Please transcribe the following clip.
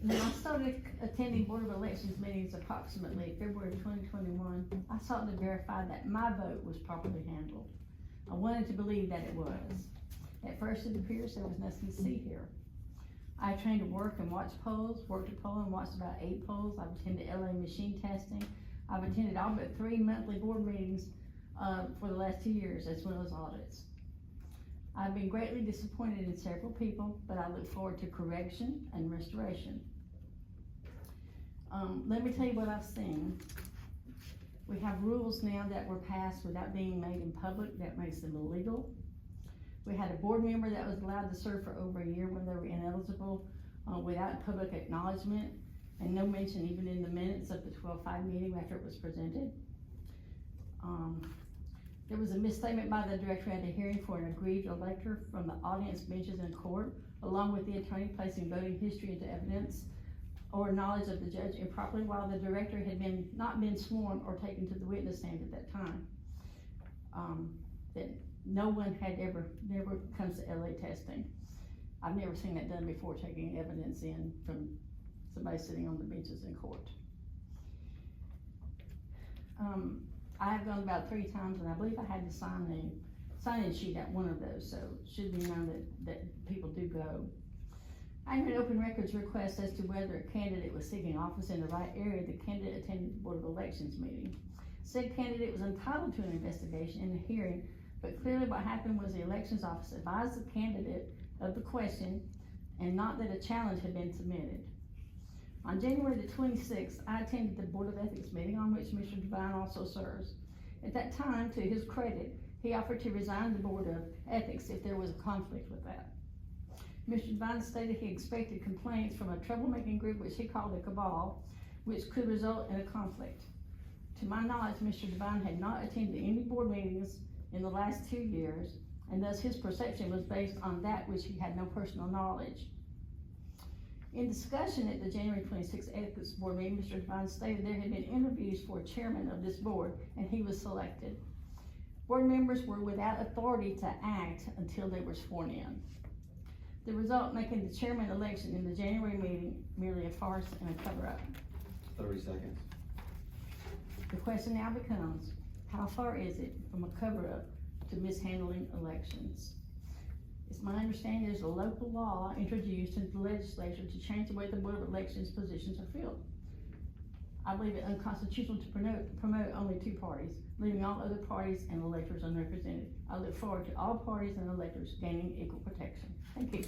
When I started attending Board of Elections meetings approximately February 2021, I sought to verify that my vote was properly handled. I wanted to believe that it was. At first it appears there was nothing to see here. I trained to work and watch polls, worked a poll and watched about 8 polls. I've attended LA machine testing. I've attended all but 3 monthly board meetings for the last 2 years, as well as audits. I've been greatly disappointed in several people, but I look forward to correction and restoration. Let me tell you what I've seen. We have rules now that were passed without being made in public that makes them illegal. We had a board member that was allowed to serve for over a year when they were ineligible without public acknowledgement, and no mention even in the minutes of the 12-5 meeting after it was presented. There was a misstatement by the director at the hearing for an aggrieved elector from the audience benches in court, along with the attorney placing voting history into evidence or knowledge of the judge improperly while the director had not been sworn or taken to the witness stand at that time. That no one had never comes to LA testing. I've never seen that done before, taking evidence in from somebody sitting on the benches in court. I have gone about 3 times, and I believe I had to sign a sign-in sheet at one of those, so it should be known that people do go. I have an open records request as to whether a candidate was seeking office in the right area. The candidate attended the Board of Elections meeting. Said candidate was entitled to an investigation in the hearing, but clearly what happened was the elections office advised the candidate of the question and not that a challenge had been submitted. On January the 26th, I attended the Board of Ethics meeting on which Mr. Devine also serves. At that time, to his credit, he offered to resign the Board of Ethics if there was a conflict with that. Mr. Devine stated he expected complaints from a troublemaking group which he called a cabal, which could result in a conflict. To my knowledge, Mr. Devine had not attended any board meetings in the last 2 years, and thus his perception was based on that which he had no personal knowledge. In discussion at the January 26th Ethics Board meeting, Mr. Devine stated there had been interviews for chairman of this board, and he was selected. Board members were without authority to act until they were sworn in. The result making the chairman election in the January meeting merely a farce and a cover-up. 30 seconds. The question now becomes, how far is it from a cover-up to mishandling elections? It's my understanding there's a local law introduced into the legislature to change the way the Board of Elections positions are filled. I believe it unconstitutional to promote only 2 parties, leaving all other parties and electors unrepresented. I look forward to all parties and electors gaining equal protection. Thank you.